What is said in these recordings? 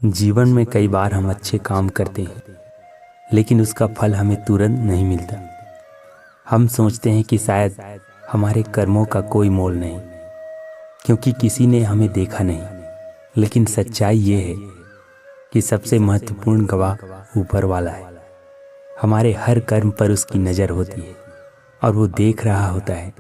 जीवन में कई बार हम अच्छे काम करते हैं, लेकिन उसका फल हमें तुरंत नहीं मिलता। हम सोचते हैं कि शायद हमारे कर्मों का कोई मोल नहीं, क्योंकि किसी ने हमें देखा नहीं। लेकिन सच्चाई ये है कि सबसे महत्वपूर्ण गवाह ऊपर वाला है। हमारे हर कर्म पर उसकी नज़र होती है और वो देख रहा होता है।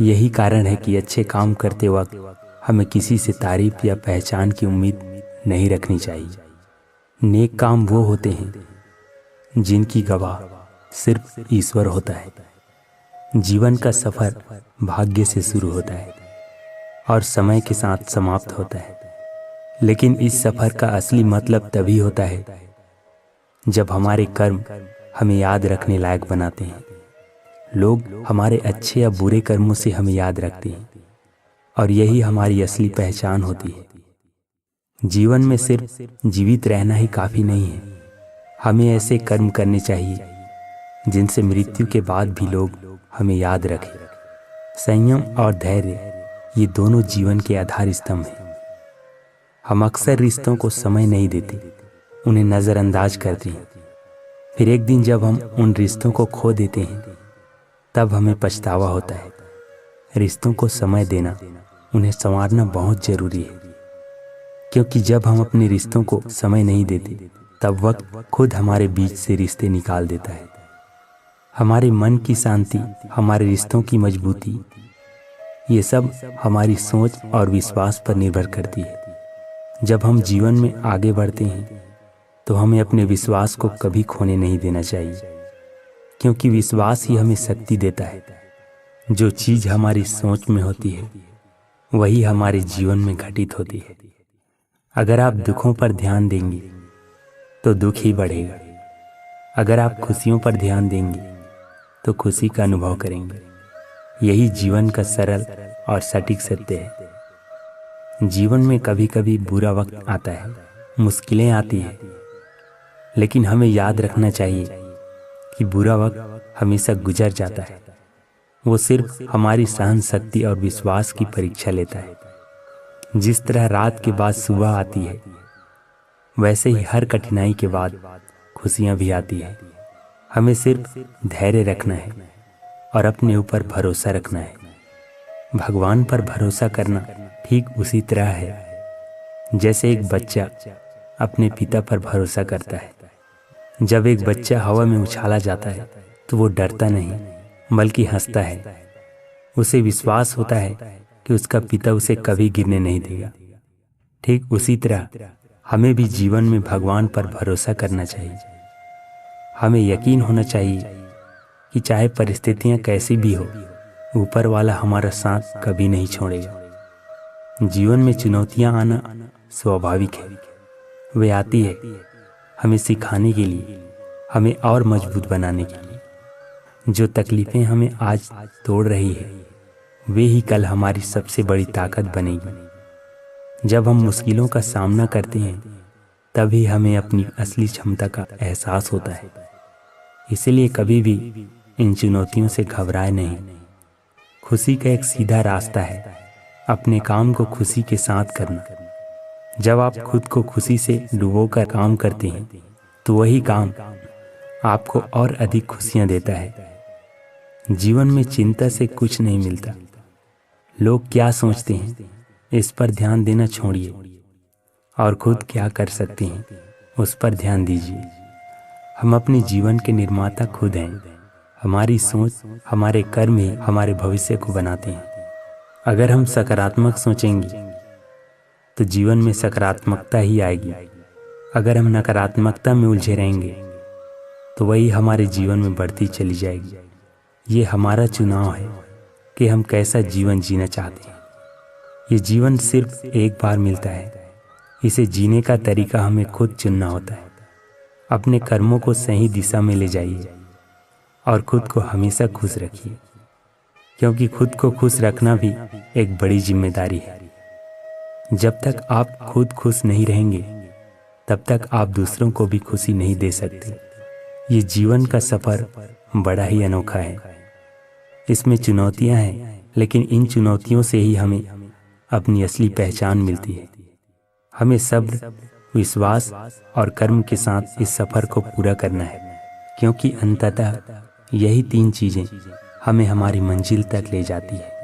यही कारण है कि अच्छे काम करते वक्त हमें किसी से तारीफ या पहचान की उम्मीद नहीं रखनी चाहिए। नेक काम वो होते हैं जिनकी गवाह सिर्फ ईश्वर होता है। जीवन का सफ़र भाग्य से शुरू होता है और समय के साथ समाप्त होता है, लेकिन इस सफ़र का असली मतलब तभी होता है जब हमारे कर्म हमें याद रखने लायक बनाते हैं। लोग हमारे अच्छे या बुरे कर्मों से हमें याद रखते हैं और यही हमारी असली पहचान होती है। जीवन में सिर्फ जीवित रहना ही काफ़ी नहीं है, हमें ऐसे कर्म करने चाहिए जिनसे मृत्यु के बाद भी लोग हमें याद रखें। संयम और धैर्य ये दोनों जीवन के आधार स्तंभ हैं। हम अक्सर रिश्तों को समय नहीं देते, उन्हें नज़रअंदाज करते हैं। फिर एक दिन जब हम उन रिश्तों को खो देते हैं तब हमें पछतावा होता है। रिश्तों को समय देना, उन्हें संवारना बहुत ज़रूरी है, क्योंकि जब हम अपने रिश्तों को समय नहीं देते तब वक्त खुद हमारे बीच से रिश्ते निकाल देता है। हमारे मन की शांति, हमारे रिश्तों की मजबूती, ये सब हमारी सोच और विश्वास पर निर्भर करती है। जब हम जीवन में आगे बढ़ते हैं तो हमें अपने विश्वास को कभी खोने नहीं देना चाहिए, क्योंकि विश्वास ही हमें शक्ति देता है। जो चीज़ हमारी सोच में होती है वही हमारे जीवन में घटित होती है। अगर आप दुखों पर ध्यान देंगे तो दुख ही बढ़ेगा। अगर आप खुशियों पर ध्यान देंगे तो खुशी का अनुभव करेंगे। यही जीवन का सरल और सटीक सत्य है। जीवन में कभी कभी बुरा वक्त आता है, मुश्किलें आती हैं, लेकिन हमें याद रखना चाहिए कि बुरा वक्त हमेशा गुजर जाता है। वो सिर्फ हमारी सहन शक्ति और विश्वास की परीक्षा लेता है। जिस तरह रात के बाद सुबह आती है, वैसे ही हर कठिनाई के बाद खुशियाँ भी आती है। हमें सिर्फ धैर्य रखना है और अपने ऊपर भरोसा रखना है। भगवान पर भरोसा करना ठीक उसी तरह है जैसे एक बच्चा अपने पिता पर भरोसा करता है। जब एक बच्चा हवा में उछाला जाता है तो वो डरता नहीं, बल्कि हंसता है। उसे विश्वास होता है कि उसका पिता उसे कभी गिरने नहीं देगा। ठीक उसी तरह हमें भी जीवन में भगवान पर भरोसा करना चाहिए। हमें यकीन होना चाहिए कि चाहे परिस्थितियां कैसी भी हो, ऊपर वाला हमारा साथ कभी नहीं छोड़ेगा। जीवन में चुनौतियां आना स्वाभाविक है। वे आती है हमें सिखाने के लिए, हमें और मजबूत बनाने के लिए। जो तकलीफ़ें हमें आज तोड़ रही है, वे ही कल हमारी सबसे बड़ी ताकत बनेगी। जब हम मुश्किलों का सामना करते हैं तभी हमें अपनी असली क्षमता का एहसास होता है। इसलिए कभी भी इन चुनौतियों से घबराए नहीं। खुशी का एक सीधा रास्ता है अपने काम को खुशी के साथ करना। जब आप खुद को खुशी से डुबोकर काम करते हैं तो वही काम आपको और अधिक खुशियाँ देता है। जीवन में चिंता से कुछ नहीं मिलता। लोग क्या सोचते हैं इस पर ध्यान देना छोड़िए और खुद क्या कर सकते हैं उस पर ध्यान दीजिए। हम अपने जीवन के निर्माता खुद हैं। हमारी सोच, हमारे कर्म ही हमारे भविष्य को बनाते हैं। अगर हम सकारात्मक सोचेंगे तो जीवन में सकारात्मकता ही आएगी। अगर हम नकारात्मकता में उलझे रहेंगे तो वही हमारे जीवन में बढ़ती चली जाएगी। ये हमारा चुनाव है कि हम कैसा जीवन जीना चाहते हैं। ये जीवन सिर्फ एक बार मिलता है, इसे जीने का तरीका हमें खुद चुनना होता है। अपने कर्मों को सही दिशा में ले जाइए और खुद को हमेशा खुश रखिए, क्योंकि खुद को खुश रखना भी एक बड़ी जिम्मेदारी है। जब तक आप खुद खुश नहीं रहेंगे तब तक आप दूसरों को भी खुशी नहीं दे सकते। ये जीवन का सफ़र बड़ा ही अनोखा है। इसमें चुनौतियां हैं, लेकिन इन चुनौतियों से ही हमें अपनी असली पहचान मिलती है। हमें सब्र, विश्वास और कर्म के साथ इस सफ़र को पूरा करना है, क्योंकि अंततः यही तीन चीज़ें हमें हमारी मंजिल तक ले जाती है।